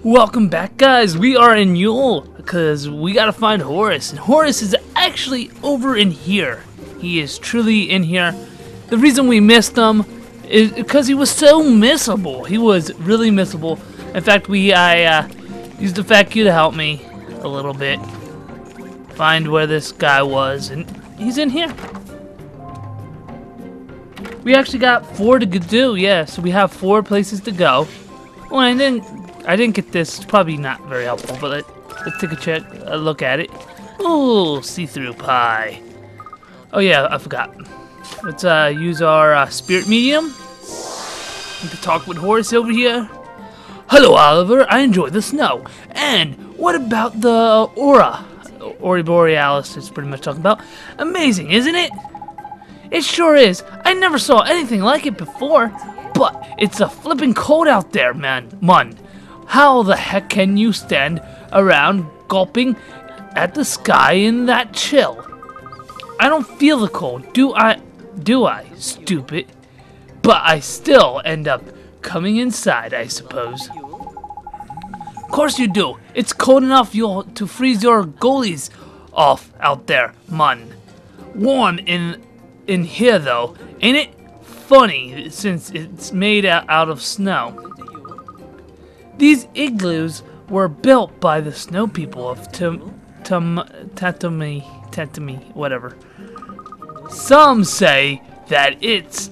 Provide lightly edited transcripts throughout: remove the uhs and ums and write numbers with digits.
Welcome back, guys. We are in Yule because we gotta find Horace, and Horace is actually over in here. He is truly in here. The reason we missed him is because he was so missable. He was really missable. In fact, I used the Fat Q to help me a little bit find where this guy was, and he's in here. We actually got 4 to do, yeah, so we have 4 places to go. Well, I didn't get this. It's probably not very helpful, but let's take a look at it. Oh, see-through pie. Oh yeah, I forgot. Let's use our spirit medium to talk with Horace over here. Hello, Oliver. I enjoy the snow. And what about the aura? Aurora Borealis is pretty much talking about. Amazing, isn't it? It sure is. I never saw anything like it before. But it's a flipping cold out there, man. How the heck can you stand around gulping at the sky in that chill? I don't feel the cold, do I, stupid? But I still end up coming inside, I suppose. Of course you do. It's cold enough to freeze your goalies off out there, man. Warm in here though, ain't it? Funny, since it's made out of snow. These igloos were built by the snow people of Tatami, whatever. Some say that it's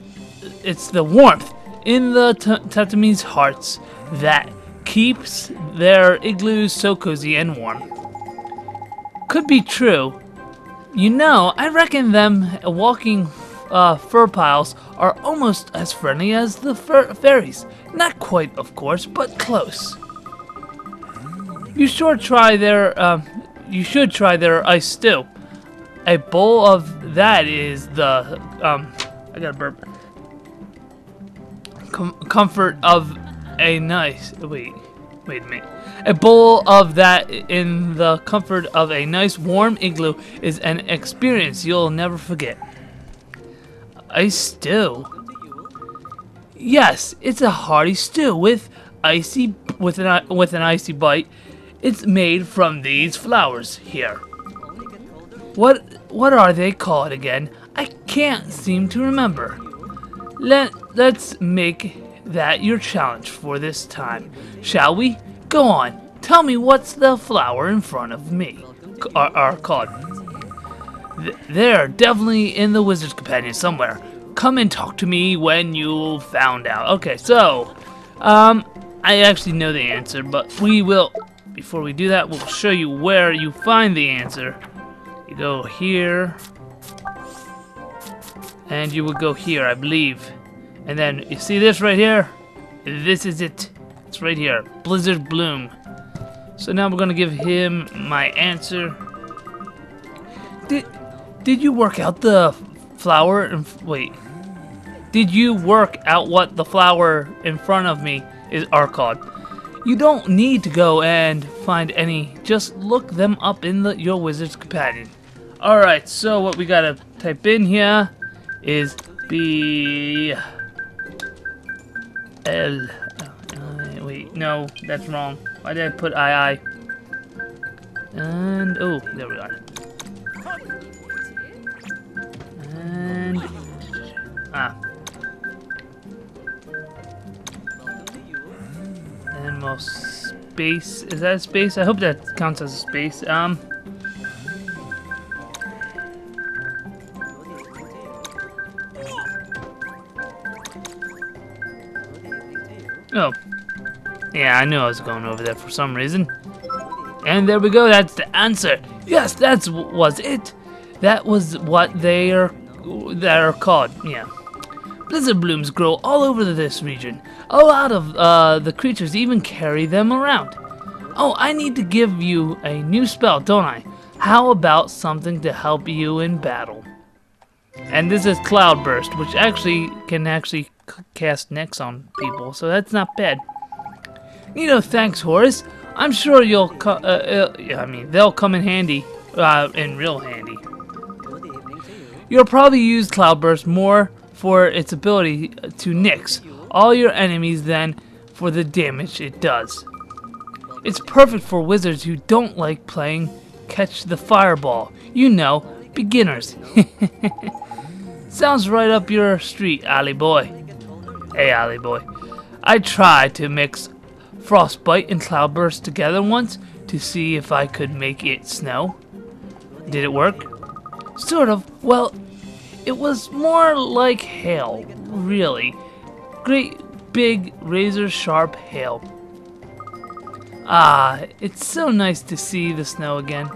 the warmth in the Tatami's hearts that keeps their igloos so cozy and warm. Could be true. You know, I reckon them walking fur piles are almost as friendly as the fairies. Not quite, of course, but close. You should try their ice stew. A bowl of that is the I gotta burp. Comfort of a nice wait a minute. A bowl of that in the comfort of a nice warm igloo is an experience you'll never forget. Ice stew. Yes, it's a hearty stew with an icy bite. It's made from these flowers here. What are they called again? I can't seem to remember. Let's make that your challenge for this time, shall we? Go on. Tell me what's the flower in front of me are called. They're definitely in the Wizard's Companion somewhere. Come and talk to me when you found out. Okay, so, I actually know the answer, but we will, before we do that, we'll show you where you find the answer. You go here, and you would go here, I believe. And then, you see this right here? This is it. It's right here. Blizzard Bloom. So now we're gonna give him my answer. Did you work out the flower and wait? Did you work out what the flower in front of me are called? You don't need to go and find any. Just look them up in your Wizard's Companion. All right. So what we gotta type in here is B L. Wait, no, that's wrong. Why did I put II? And oh, there we are. And and more space. Is that a space? I hope that counts as a space. Oh. Yeah, I knew I was going over there for some reason. And there we go, that's the answer. Yes, that was it. That was what they are called, yeah. Blizzard blooms grow all over this region. A lot of the creatures even carry them around. Oh, I need to give you a new spell, don't I? How about something to help you in battle? And this is Cloudburst, which can cast Nex on people, so that's not bad. You know, thanks, Horace. I'm sure they'll come in handy, in real handy. You'll probably use Cloudburst more for its ability to nix all your enemies than for the damage it does. It's perfect for wizards who don't like playing catch the fireball. You know, beginners. Sounds right up your street, alley boy. Hey, alley boy. I tried to mix frostbite and cloudburst together once to see if I could make it snow. Did it work? Sort of. Well, it was more like hail, really. Great big razor sharp hail. Ah, it's so nice to see the snow again.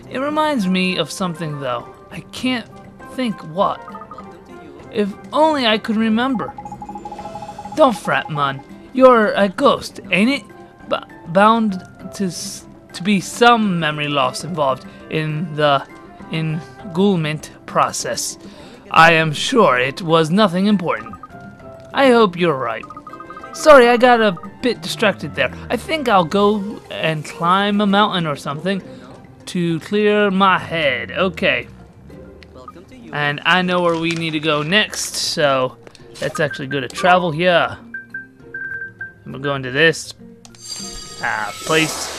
It reminds me of something though. I can't think what. If only I could remember. Don't fret, man. You're a ghost, ain't it? Bound to be some memory loss involved in the engulfment process. I am sure it was nothing important. I hope you're right. Sorry, I got a bit distracted there. I think I'll go and climb a mountain or something to clear my head. Okay. And I know where we need to go next, so let's actually go to travel here. And we're going to this place.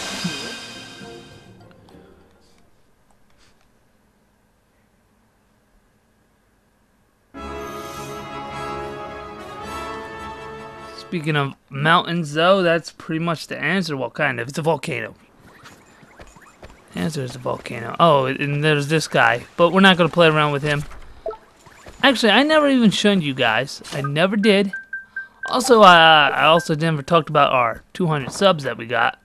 Speaking of mountains, though, that's pretty much the answer. Well, kind of. It's a volcano. The answer is a volcano. Oh, and there's this guy. But we're not going to play around with him. Actually, I never even shown you guys. I never did. Also, I also never talked about our 200 subs that we got.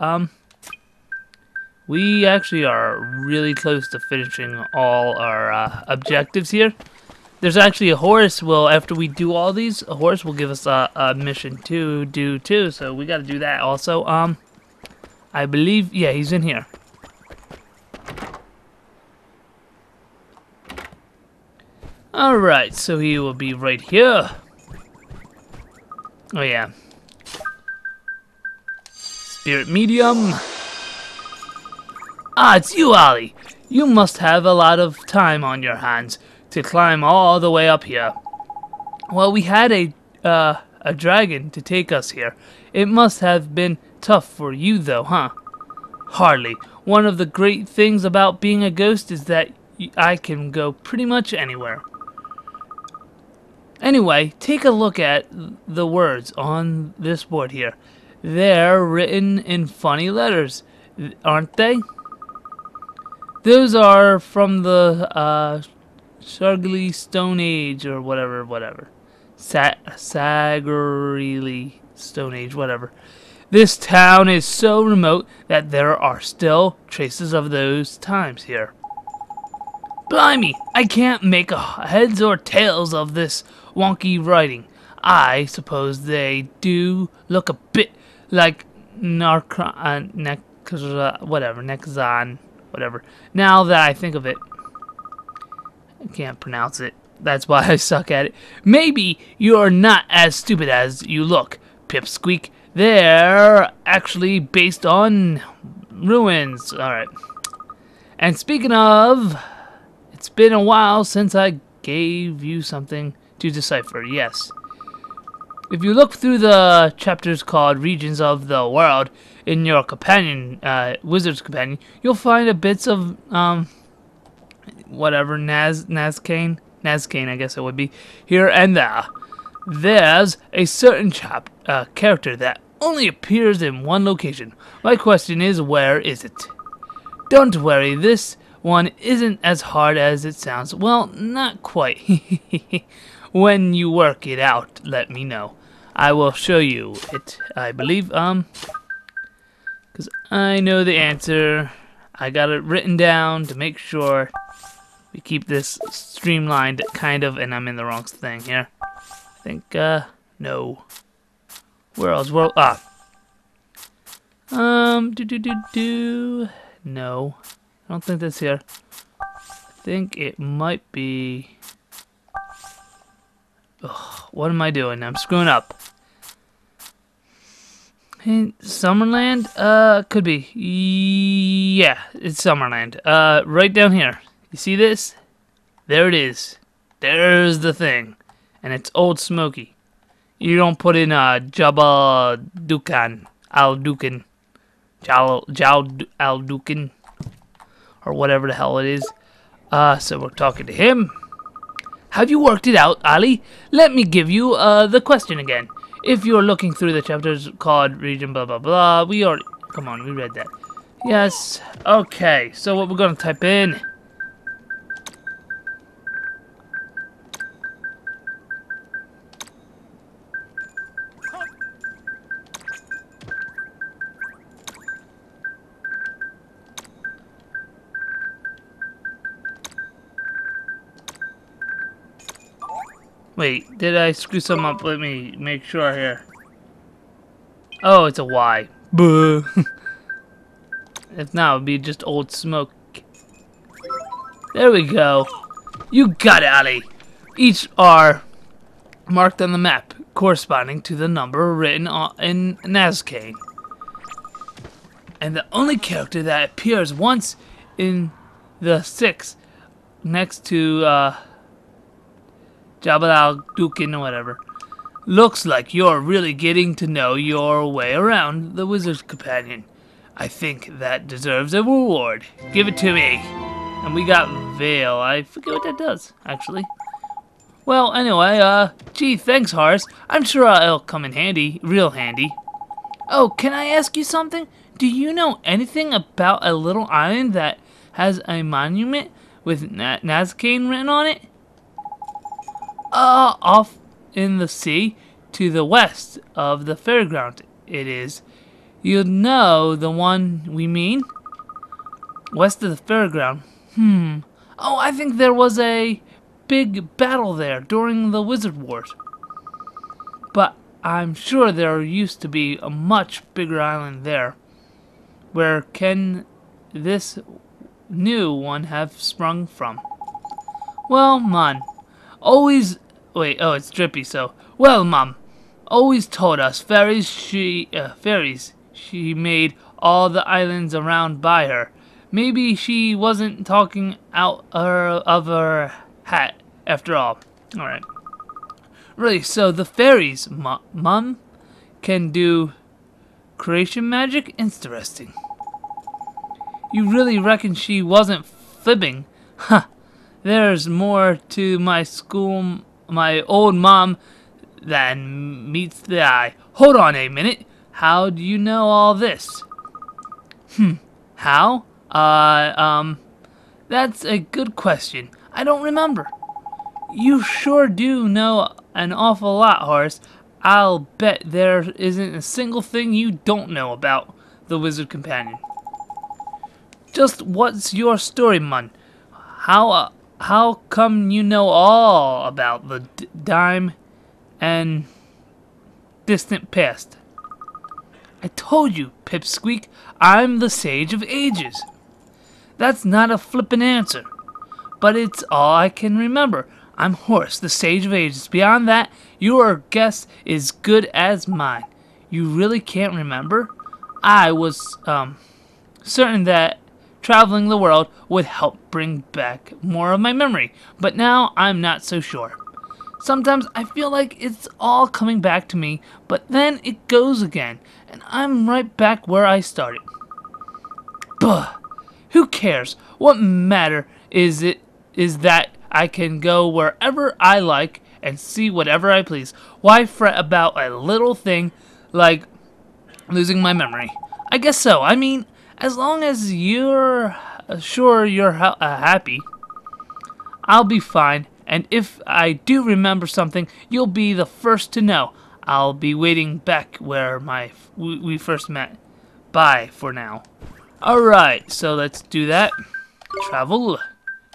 We actually are really close to finishing all our objectives here. There's actually a Horace will, after we do all these, a Horace will give us a mission to do too, so we gotta do that also. I believe, yeah, he's in here. Alright, so he will be right here. Oh yeah. Spirit medium. Ah, it's you, Ollie. You must have a lot of time on your hands to climb all the way up here. Well, we had a dragon to take us here. It must have been tough for you, though, huh? Hardly. One of the great things about being a ghost is that I can go pretty much anywhere. Anyway, take a look at the words on this board here. They're written in funny letters, aren't they? Those are from the Sargly Stone Age or whatever. Sagarili Stone Age, whatever. This town is so remote that there are still traces of those times here. Blimey, I can't make heads or tails of this wonky writing. I suppose they do look a bit like Nexon, whatever. Now that I think of it, I can't pronounce it. That's why I suck at it. Maybe you're not as stupid as you look, Pipsqueak. They're actually based on ruins. Alright. And speaking of, it's been a while since I gave you something to decipher. Yes. If you look through the chapters called Regions of the World in your companion, Wizard's Companion, you'll find a bits of, whatever, Nazcane, I guess it would be, here and there. There's a certain character that only appears in one location. My question is, where is it? Don't worry, this one isn't as hard as it sounds. Well, not quite. When you work it out, let me know. I will show you it, I believe, because I know the answer. I got it written down to make sure we keep this streamlined, kind of, and I'm in the wrong thing here. I think, no. Where else? Well, no. I don't think that's here. I think it might be... Ugh, what am I doing? I'm screwing up. Hey, Summerland? Could be. Yeah, it's Summerland. Right down here. You see this? There it is. There's the thing. And it's Old Smoky. You don't put in Jabba Dukan, Al Dukan. Aldukin, or whatever the hell it is. So we're talking to him. Have you worked it out, Ali? Let me give you the question again. If you're looking through the chapters called region blah blah blah, we already... Come on, we read that. Yes. Okay, so what we're gonna type in... Wait, did I screw some up? Let me make sure here. Oh, it's a Y. Buh. If not, it would be just old smoke. There we go. You got it, Ali. Each are marked on the map, corresponding to the number written in Nazcane. And the only character that appears once in the 6 next to Jabal al-Dukin or whatever. Looks like you're really getting to know your way around the Wizard's Companion. I think that deserves a reward. Give it to me. And we got Veil. I forget what that does, actually. Well, anyway, gee, thanks, Horace. I'm sure it'll come in handy. Real handy. Oh, can I ask you something? Do you know anything about a little island that has a monument with Nazcane written on it? Off in the sea to the west of the fairground it is. You know the one we mean? West of the fairground. Oh, I think there was a big battle there during the Wizard Wars. But I'm sure there used to be a much bigger island there. Where can this new one have sprung from? Well, man. Always, wait, oh, it's Drippy, so, well, Mum, always told us fairies she made all the islands around by her. Maybe she wasn't talking out of her hat, after all. Alright. Really, so the fairies, Mum, can do creation magic? Interesting. You really reckon she wasn't fibbing? Huh. There's more to my old mom than meets the eye. Hold on a minute. How do you know all this? How? That's a good question. I don't remember. You sure do know an awful lot, Horace. I'll bet there isn't a single thing you don't know about the Wizard Companion. Just what's your story, Mun? How come you know all about the dime and distant past? I told you, Pipsqueak, I'm the Sage of Ages. That's not a flippin' answer, but it's all I can remember. I'm Horace, the Sage of Ages. Beyond that, your guess is good as mine. You really can't remember? I was, certain that traveling the world would help bring back more of my memory, but now I'm not so sure. Sometimes I feel like it's all coming back to me, but then it goes again, and I'm right back where I started. Buh! Who cares? What matter is that I can go wherever I like and see whatever I please. Why fret about a little thing like losing my memory? I guess so. I mean, as long as you're sure you're happy, I'll be fine. And if I do remember something, you'll be the first to know. I'll be waiting back where we first met. Bye for now. Alright, so let's do that. Travel.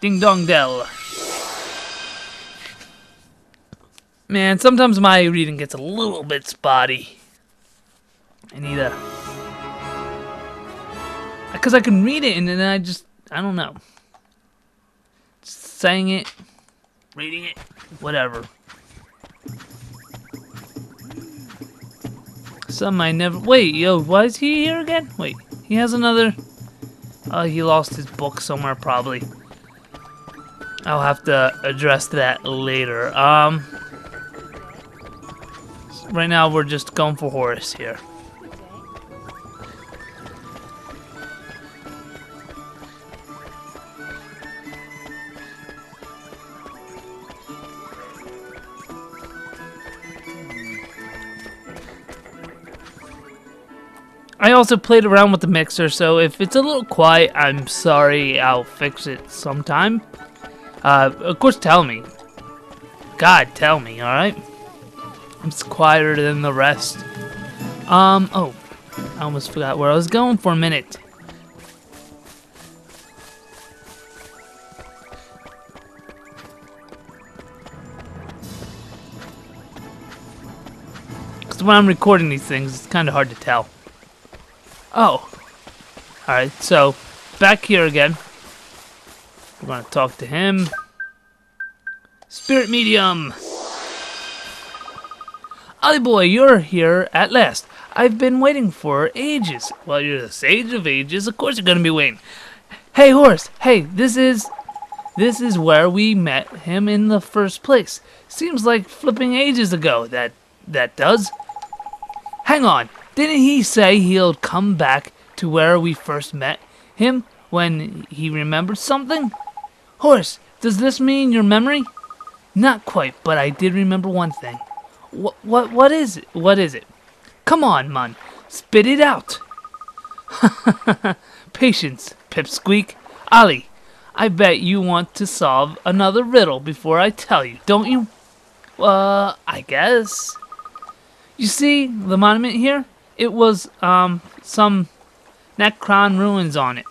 Ding dong dell. Man, sometimes my reading gets a little bit spotty. I need a... Because I can read it and then I don't know. Just saying it, reading it, whatever. Some I never... Wait, yo, why is he here again? Wait, he has another... Oh, he lost his book somewhere, probably. I'll have to address that later. Right now we're just going for Horace here. I also played around with the mixer, so if it's a little quiet, I'm sorry. I'll fix it sometime. Of course, tell me. God, tell me, alright? I'm just quieter than the rest. Oh. I almost forgot where I was going for a minute. Because when I'm recording these things, it's kind of hard to tell. Oh. Alright, so, back here again. We're going to talk to him. Spirit Medium! Ollie boy, you're here at last. I've been waiting for ages. Well, you're the sage of ages. Of course you're going to be waiting. Hey, Horace. Hey, this is where we met him in the first place. Seems like flipping ages ago. That does. Hang on. Didn't he say he'll come back to where we first met him when he remembered something? Horace, does this mean your memory? Not quite, but I did remember one thing. What is it? What is it? Come on, man. Spit it out. Patience, Pipsqueak. Ollie, I bet you want to solve another riddle before I tell you, don't you? I guess. You see the monument here? It was, some Necron ruins on it.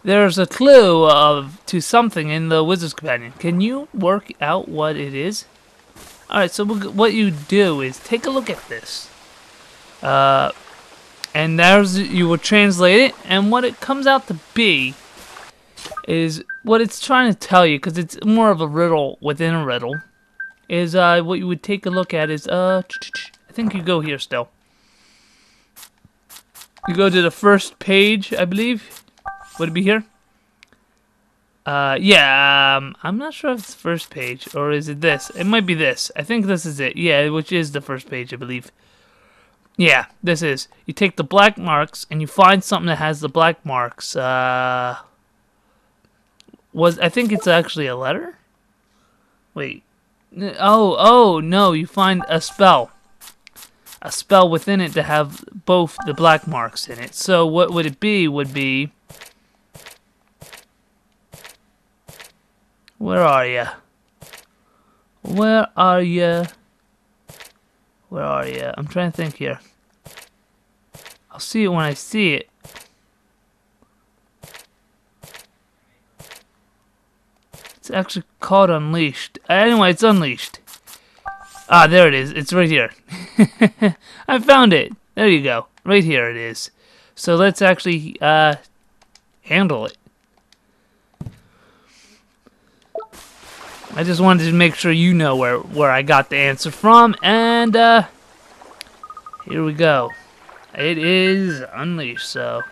There's a clue to something in the Wizard's Companion. Can you work out what it is? Alright, so what you do is take a look at this. And you will translate it, and what it comes out to be is what it's trying to tell you, because it's more of a riddle within a riddle, is what you would take a look at is, I think you go here still. You go to the first page, I believe. Would it be here? Yeah, I'm not sure if it's the first page, or is it this? It might be this. I think this is it. Yeah, which is the first page, I believe. Yeah, this is. You take the black marks, and you find something that has the black marks. I think it's actually a letter? Wait. Oh, no, you find a spell. A spell within it to have both the black marks in it. So what would it be? Would be... Where are ya? Where are ya? Where are ya? I'm trying to think here. I'll see it when I see it. It's actually called Unleashed. Anyway, it's Unleashed. Ah, there it is. It's right here. I found it. There you go. Right here it is. So let's actually handle it. I just wanted to make sure you know where I got the answer from, and here we go. It is Unleashed, so...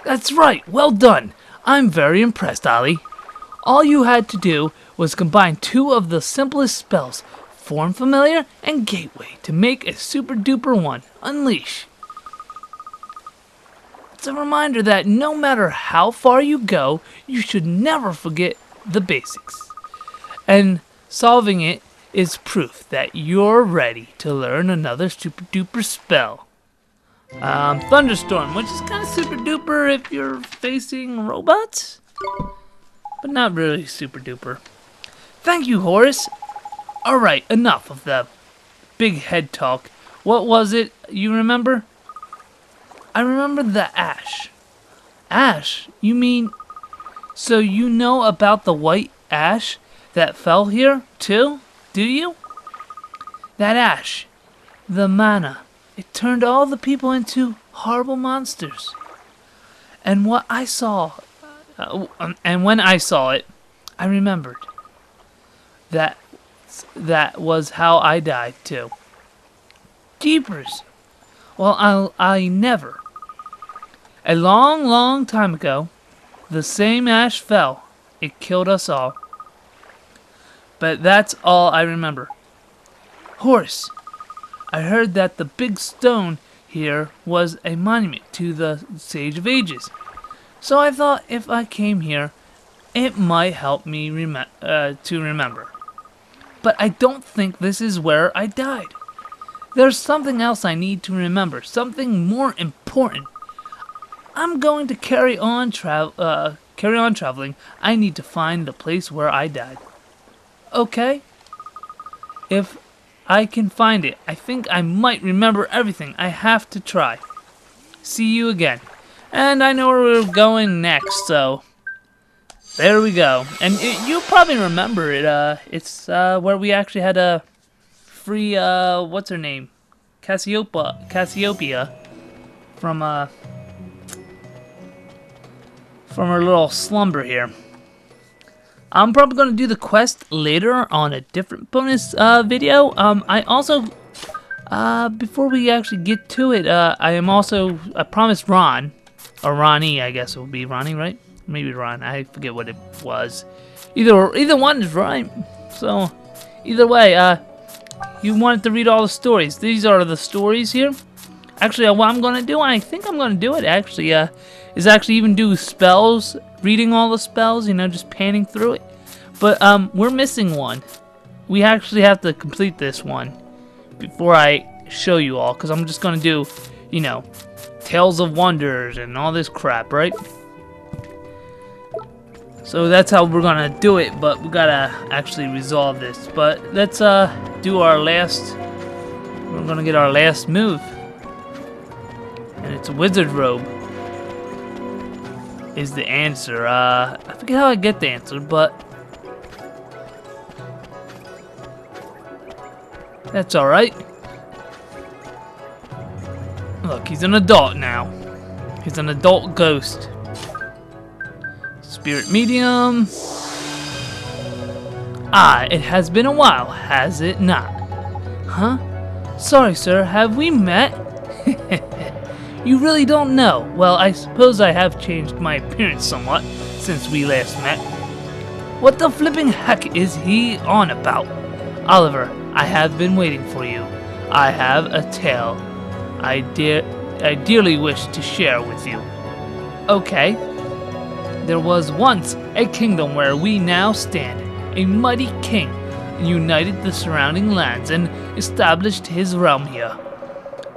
That's right, well done. I'm very impressed, Ollie. All you had to do was combine two of the simplest spells, Form Familiar and Gateway, to make a super duper one, Unleash. It's a reminder that no matter how far you go, you should never forget the basics. And solving it is proof that you're ready to learn another super duper spell. Thunderstorm, which is kind of super duper if you're facing robots, but not really super duper. Thank you, Horace. Alright, enough of the big head talk. What was it you remember? I remember the ash. Ash? You mean... So you know about the white ash that fell here, too? Do you? That ash. The mana. It turned all the people into horrible monsters. And what I saw... and when I saw it, I remembered. That was how I died, too. Jeepers! Well, I never. A long, long time ago, the same ash fell. It killed us all. But that's all I remember. Horace, I heard that the big stone here was a monument to the Sage of Ages. So I thought if I came here, it might help me to remember. But I don't think this is where I died. There's something else I need to remember, something more important. I'm going to carry on traveling. I need to find the place where I died. Okay? If I can find it, I think I might remember everything. I have to try. See you again. And I know where we're going next, so there we go. And you probably remember it. It's where we actually had a free, what's her name? Cassiopeia from her little slumber here. I'm probably going to do the quest later on a different bonus video. I also, before we actually get to it, I promised Ron, or Ronnie, I guess it will be Ronnie, right? Maybe Ron, I forget what it was. Either one is right. So, either way, you wanted to read all the stories. These are the stories here. Actually, what I'm going to do, I think I'm going to do it, actually, is actually even do spells, reading all the spells, you know, just panning through it. But we're missing one. We actually have to complete this one before I show you all, because I'm just going to do, you know, Tales of Wonders and all this crap, right? So that's how we're going to do it, but we got to actually resolve this. But let's do our last, we're going to get our last move. And it's a wizard robe. Is the answer. I forget how I get the answer, but that's alright. Look, he's an adult now. He's an adult ghost. Spirit medium. Ah, it has been a while, has it not? Huh? Sorry, sir, have we met? You really don't know. Well, I suppose I have changed my appearance somewhat since we last met. What the flipping heck is he on about? Oliver, I have been waiting for you. I have a tale I dearly wish to share with you. Okay. There was once a kingdom where we now stand. A mighty king united the surrounding lands and established his realm here.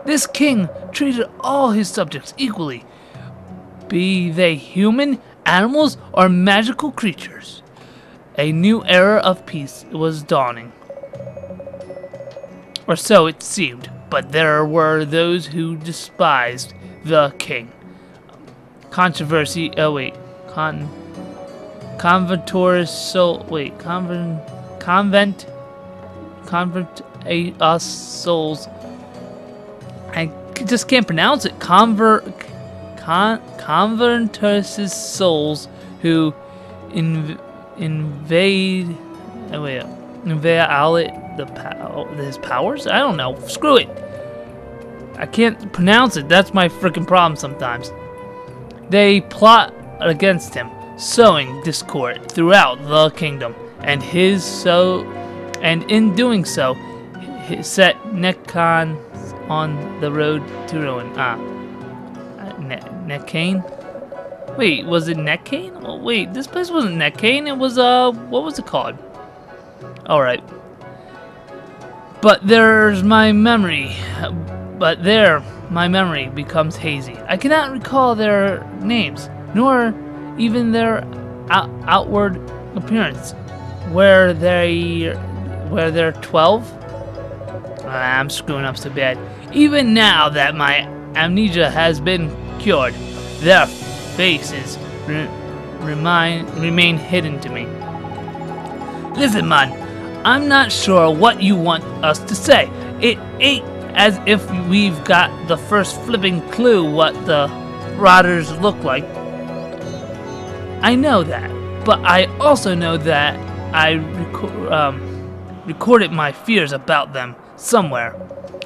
This king treated all his subjects equally, be they human, animals, or magical creatures. A new era of peace was dawning. Or so it seemed, but there were those who despised the king. Conventors souls. I just can't pronounce it. Convertus souls who invade his powers? I don't know. Screw it. I can't pronounce it. That's my freaking problem sometimes. They plot against him, sowing discord throughout the kingdom, and in doing so, set Nekkan on the road to ruin. Nekane? Wait, was it Nekane? Oh, wait, this place wasn't Nekane. It was, what was it called? Alright. But my memory becomes hazy. I cannot recall their names, nor even their outward appearance. Were there 12? I'm screwing up so bad. Even now that my amnesia has been cured, their faces remain hidden to me. Listen, man, I'm not sure what you want us to say. It ain't as if we've got the first flipping clue what the rotters look like. I know that, but I also know that I recorded my fears about them somewhere.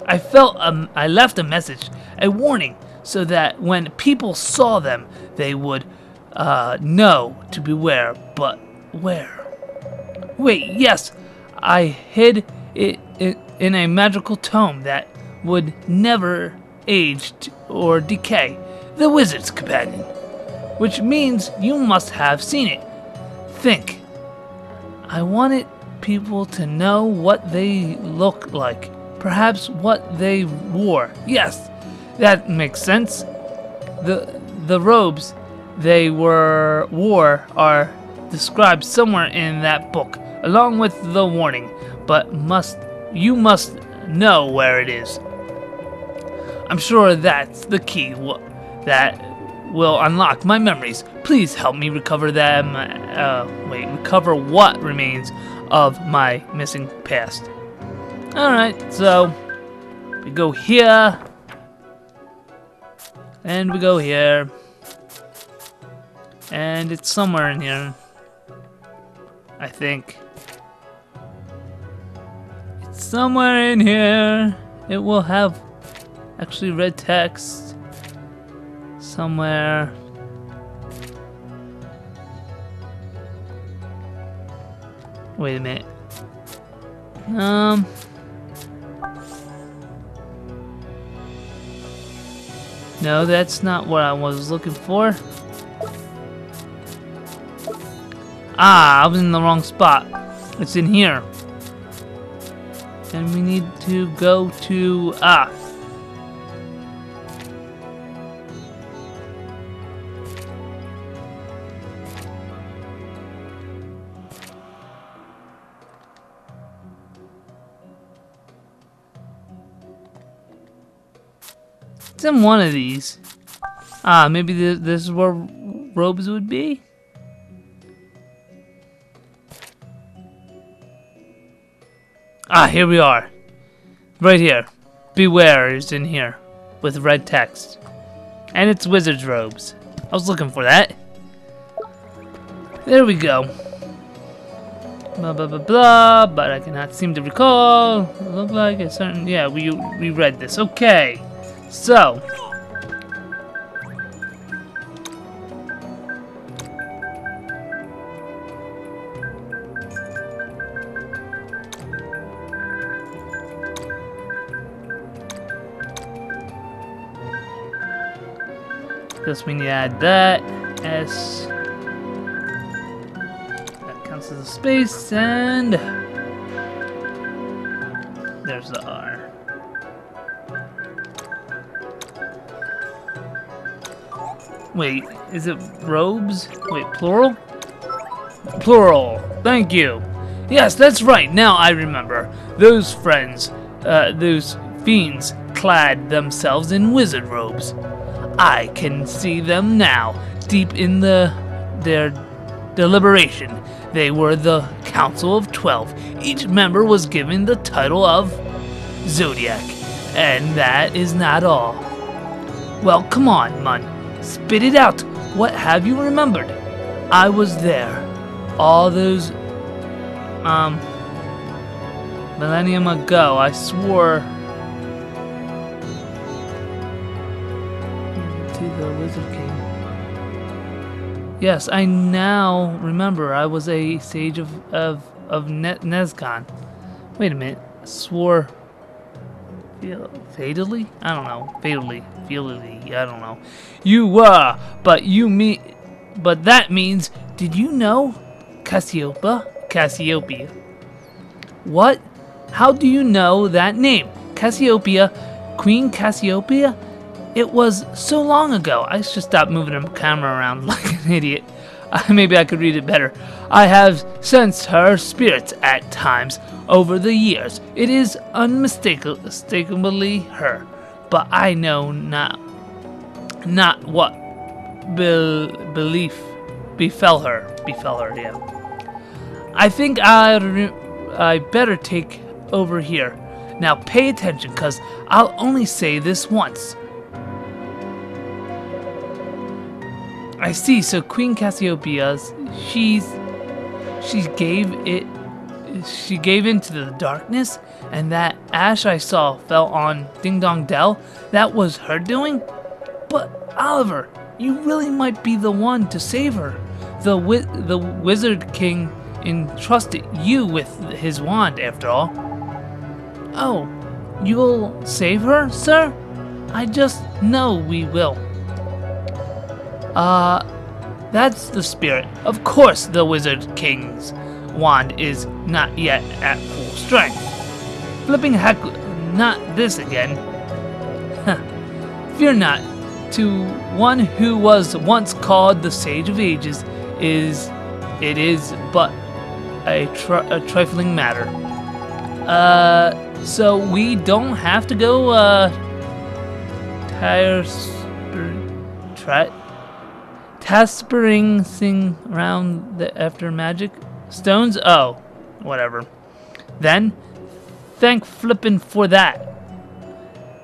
I felt I left a message, a warning, so that when people saw them, they would know to beware. But where? Wait, yes, I hid it in a magical tome that would never age or decay, the wizard's companion, which means you must have seen it. Think. I wanted people to know what they look like, perhaps what they wore. Yes, that makes sense. The robes they wore are described somewhere in that book, along with the warning, but you must know where it is. I'm sure that's the key that will unlock my memories. Please help me recover them. Recover what remains of my missing past. Alright, so we go here. And we go here. And it's somewhere in here, I think. It's somewhere in here. It will have actually red text somewhere. Wait a minute. No, that's not what I was looking for. Ah, I was in the wrong spot. It's in here. And we need to go to... It's in one of these. Maybe this is where robes would be? Here we are. Right here. Beware is in here. With red text. And it's wizard's robes. I was looking for that. There we go. Blah blah blah blah, but I cannot seem to recall. It looked like a certain... Yeah, we read this. Okay. So... Guess we need to add that. S. That counts as a space, and there's the R. Wait, is it robes? Wait, plural? Plural. Thank you. Yes, that's right. Now I remember. Those fiends clad themselves in wizard robes. I can see them now, deep in their deliberation. They were the Council of 12. Each member was given the title of Zodiac. And that is not all. Well, come on, Mun. Spit it out. What have you remembered? I was there. All those, millennium ago. I swore... the Wizard King. Yes, I now remember. I was a sage of Nezcon. Wait a minute. Swore fatally? I don't know. Fatally. I don't know. You were, but that means, did you know Cassiopeia? What? How do you know that name? Cassiopeia? Queen Cassiopeia? It was so long ago. I should stop moving the camera around like an idiot. Maybe I could read it better. I have sensed her spirits at times over the years. It is unmistakably her, but I know not what belief befell her. Yeah. I think I better take over here. Now pay attention, cause I'll only say this once. I see. So Queen Cassiopeia, she gave into the darkness, and that ash I saw fell on Ding Dong Dell. That was her doing. But Oliver, you really might be the one to save her. The Wizard King entrusted you with his wand, after all. Oh, you'll save her, sir? I just know we will. That's the spirit. Of course the Wizard King's wand is not yet at full strength. Flipping heck, not this again. Fear not. To one who was once called the Sage of Ages, it is but a trifling matter. So we don't have to go, taspering thing around the after magic stones? Oh, whatever. Then, thank flippin' for that.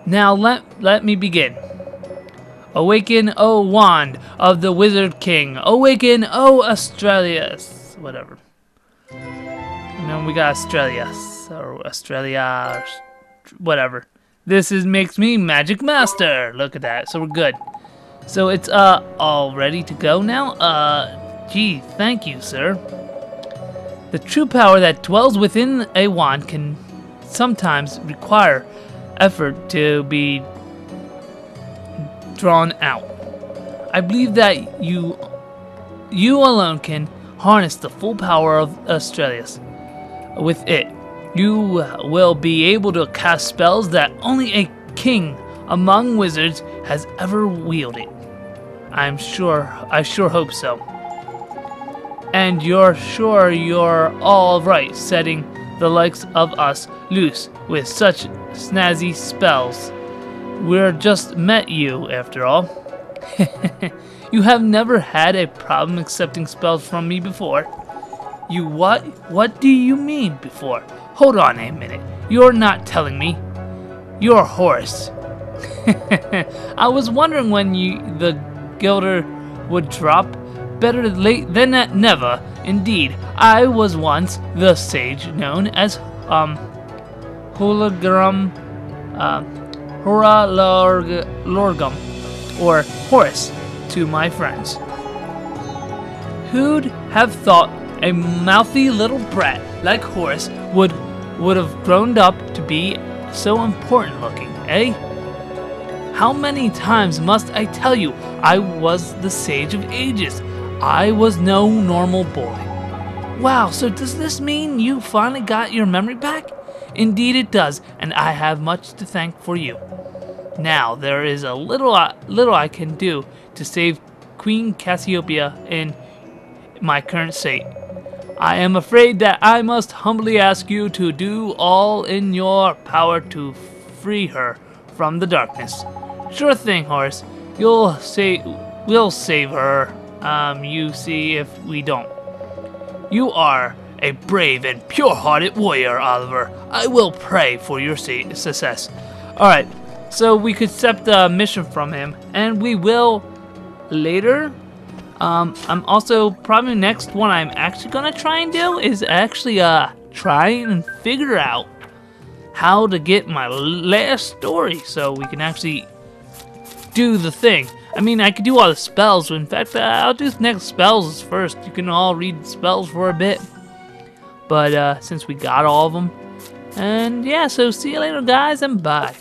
Now let me begin. Awaken, O wand of the Wizard King. Awaken, O Australias. Whatever. And then we got Australias or Australia, whatever. This makes me Magic Master. Look at that. So we're good. So it's all ready to go now. Gee, thank you, sir. The true power that dwells within a wand can sometimes require effort to be drawn out. I believe that you alone can harness the full power of Australius. With it, you will be able to cast spells that only a king among wizards has ever wielded. I sure hope so. And you're sure you're all right setting the likes of us loose with such snazzy spells. We're just met you, after all. You have never had a problem accepting spells from me before. You what? What do you mean before? Hold on a minute. You're not telling me. You're Horace. I was wondering when the Gilder would drop. Better late than never. Indeed, I was once the sage known as Hologram, Horalorgum, or Horace to my friends. Who'd have thought a mouthy little brat like Horace would have grown up to be so important looking, eh? How many times must I tell you I was the Sage of Ages? I was no normal boy. Wow, so does this mean you finally got your memory back? Indeed it does, and I have much to thank for you. Now, there is a little I can do to save Queen Cassiopeia in my current state. I am afraid that I must humbly ask you to do all in your power to free her from the darkness. Sure thing, Horace. We'll save her. You see if we don't. You are a brave and pure-hearted warrior, Oliver. I will pray for your success. Alright, so we could accept the mission from him, and we will later. I'm also, probably the next one I'm actually gonna try and do is actually try and figure out how to get my last story so we can actually do the thing. I mean, I could do all the spells. In fact, I'll do the next spells first. You can all read spells for a bit. But since we got all of them. And yeah, so see you later, guys, and bye.